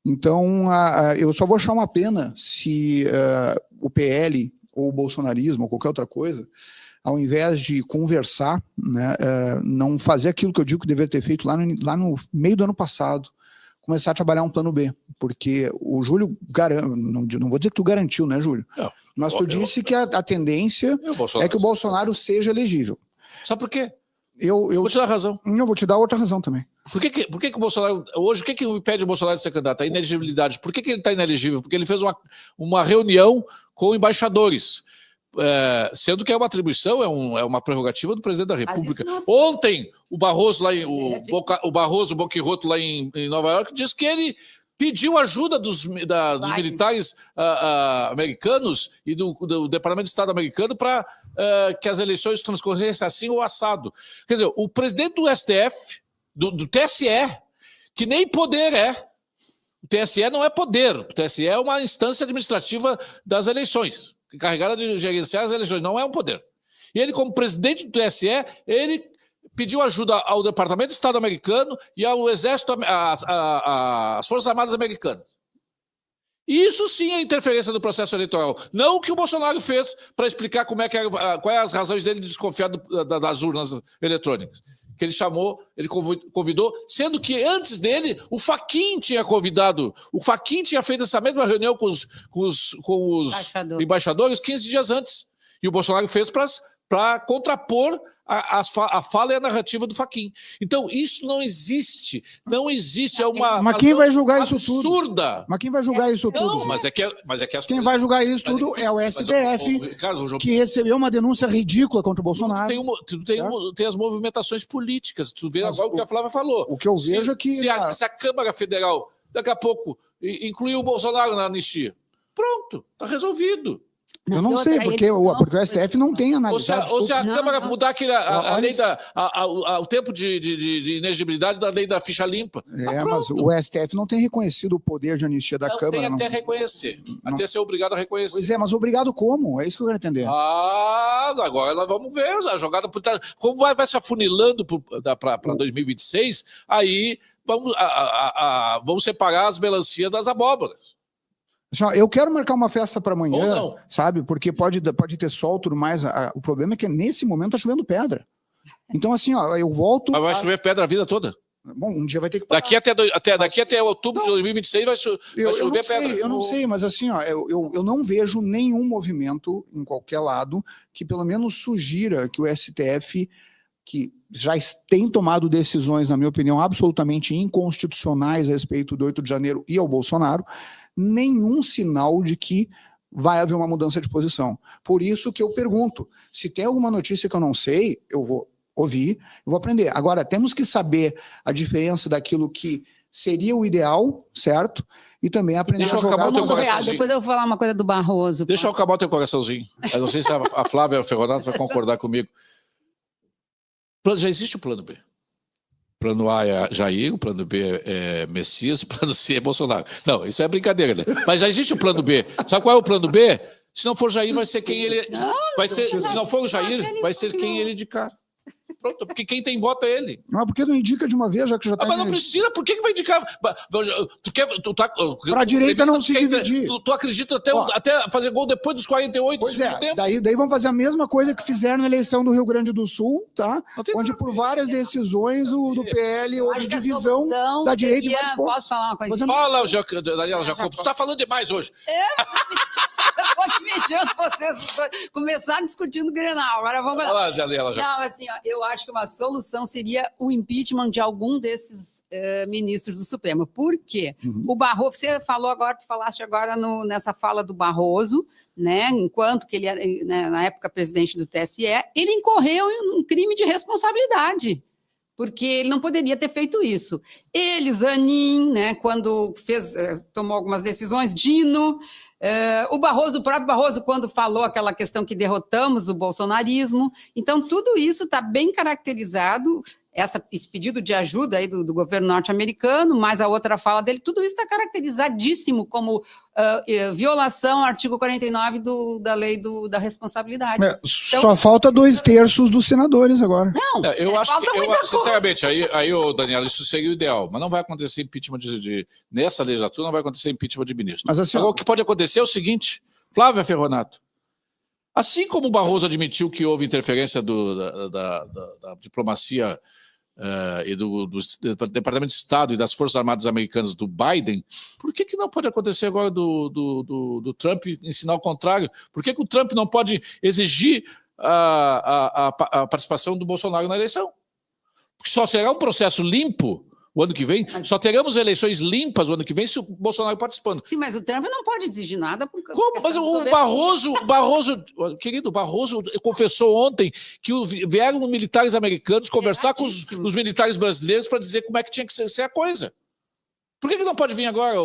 Então, eu só vou achar uma pena se o PL ou o bolsonarismo ou qualquer outra coisa, ao invés de conversar, né, não fazer aquilo que eu digo que deveria ter feito lá no meio do ano passado, começar a trabalhar um plano B, porque o Júlio, não vou dizer que tu garantiu, né, Júlio? Não, mas tu disse que a tendência é que o Bolsonaro seja elegível. Sabe por quê? Eu vou te dar razão. Eu vou te dar outra razão também. Por que o Bolsonaro... Hoje, o que impede o Bolsonaro de ser candidato? A inelegibilidade. Por que ele está inelegível? Porque ele fez uma reunião com embaixadores. Sendo que é uma atribuição, é uma prerrogativa do presidente da República. Ontem, o Barroso, o Barroso Boquiroto, lá em Nova York, disse que ele pediu ajuda dos militares americanos e do Departamento de Estado americano para que as eleições transcorressem assim ou assado. Quer dizer, o presidente do STF, do TSE, que nem poder é. O TSE não é poder, o TSE é uma instância administrativa das eleições, encarregada de gerenciar as eleições, não é um poder. E ele, como presidente do TSE, ele pediu ajuda ao Departamento de Estado americano e ao Exército, às Forças Armadas americanas. Isso sim é interferência no processo eleitoral. Não o que o Bolsonaro fez para explicar quais são as razões dele de desconfiar das urnas eletrônicas. Que ele chamou, ele convidou, sendo que antes dele, o Fachin tinha convidado, o Fachin tinha feito essa mesma reunião com os embaixadores 15 dias antes. E o Bolsonaro fez para contrapor a fala e a narrativa do Fachin. Então, isso não existe. Não existe. É uma. Mas quem vai julgar isso tudo? Absurda. Mas quem vai julgar isso tudo? Não, mas é que quem vai julgar isso tudo é o STF, que recebeu uma denúncia ridícula contra o Bolsonaro. Tem as movimentações políticas. Tu vê agora o que a Flávia falou. O que eu vejo é que. Se a Câmara Federal, daqui a pouco, incluiu o Bolsonaro na anistia, pronto, está resolvido. Eu não sei, porque o STF não tem analisado. Ou se a Câmara mudar a lei o tempo de inegibilidade da lei da ficha limpa. Mas o STF não tem reconhecido o poder de anistia da Câmara. Tem até reconhecer. Até ser obrigado a reconhecer. Pois é, mas obrigado como? É isso que eu quero entender. Agora nós vamos ver a jogada. Como vai se afunilando para 2026, aí vamos separar as melancias das abóboras. Eu quero marcar uma festa para amanhã, sabe? Porque pode ter sol e tudo mais. O problema é que nesse momento tá chovendo pedra. Então, assim, eu volto. Mas vai chover pedra a vida toda? Bom, um dia vai ter que parar. Daqui até outubro de 2026 vai chover pedra. Eu não sei, mas assim, eu não vejo nenhum movimento em qualquer lado que pelo menos sugira que o STF, que já tem tomado decisões, na minha opinião, absolutamente inconstitucionais a respeito do 8 de janeiro e ao Bolsonaro, nenhum sinal de que vai haver uma mudança de posição. Por isso que eu pergunto, se tem alguma notícia que eu não sei, eu vou ouvir, eu vou aprender. Agora, temos que saber a diferença daquilo que seria o ideal, certo? E também aprender a jogar. Depois eu vou falar uma coisa do Barroso. Deixa eu acabar o teu coraçãozinho. Eu não sei se a Flávia Ferronato vai concordar comigo. Já existe o plano B. O plano A é Jair, o plano B é Messias, o plano C é Bolsonaro. Não, isso é brincadeira, né? Mas já existe o plano B. Sabe qual é o plano B? Se não for Jair, vai ser quem ele... Se não for o Jair, vai ser quem ele indicar. Pronto, porque quem tem voto é ele. Mas por que não indica de uma vez, já que já está... Mas não precisa, por que vai indicar? Para a direita não se dividir. Tu acredita até fazer gol depois dos 48 do segundo tempo? Daí vamos fazer a mesma coisa que fizeram na eleição do Rio Grande do Sul, tá? Onde por várias decisões do PL houve divisão da direita e mais pouco. Posso falar uma coisa? Fala, Daniela Jacob, tu tá falando demais hoje. Eu tô aqui mediando vocês começaram discutindo o Grenal. Agora vamos lá. Não, assim, eu acho que uma solução seria o impeachment de algum desses ministros do Supremo. Por quê? O Barroso, você falou agora, tu falaste agora nessa fala do Barroso, né? Enquanto que ele era, né, na época, presidente do TSE, ele incorreu em um crime de responsabilidade. Porque ele não poderia ter feito isso. Ele, Zanin, né, quando tomou algumas decisões, Dino, O próprio Barroso, quando falou aquela questão que derrotamos o bolsonarismo. Então, tudo isso está bem caracterizado, esse pedido de ajuda aí do governo norte-americano, mais a outra fala dele, tudo isso está caracterizadíssimo como violação ao artigo 49 da lei da responsabilidade. Então, só falta 2/3 dos senadores agora. Não, eu acho falta que, muita coisa. sinceramente, aí, Daniela, isso seria o ideal, mas não vai acontecer impeachment nessa legislatura, não vai acontecer impeachment de ministro. Mas assim, agora, o que pode acontecer é o seguinte, Flávia Ferronato, assim como o Barroso admitiu que houve interferência da diplomacia e do Departamento de Estado e das Forças Armadas Americanas do Biden, por que não pode acontecer agora do Trump ensinar o contrário? Por que o Trump não pode exigir a participação do Bolsonaro na eleição? Porque só será um processo limpo o ano que vem, só teremos eleições limpas o ano que vem se o Bolsonaro participando. Sim, mas o Trump não pode exigir nada. Como? Mas o Barroso confessou ontem que vieram militares americanos conversar com os militares brasileiros para dizer como é que tinha que ser a coisa. Por que não pode vir agora?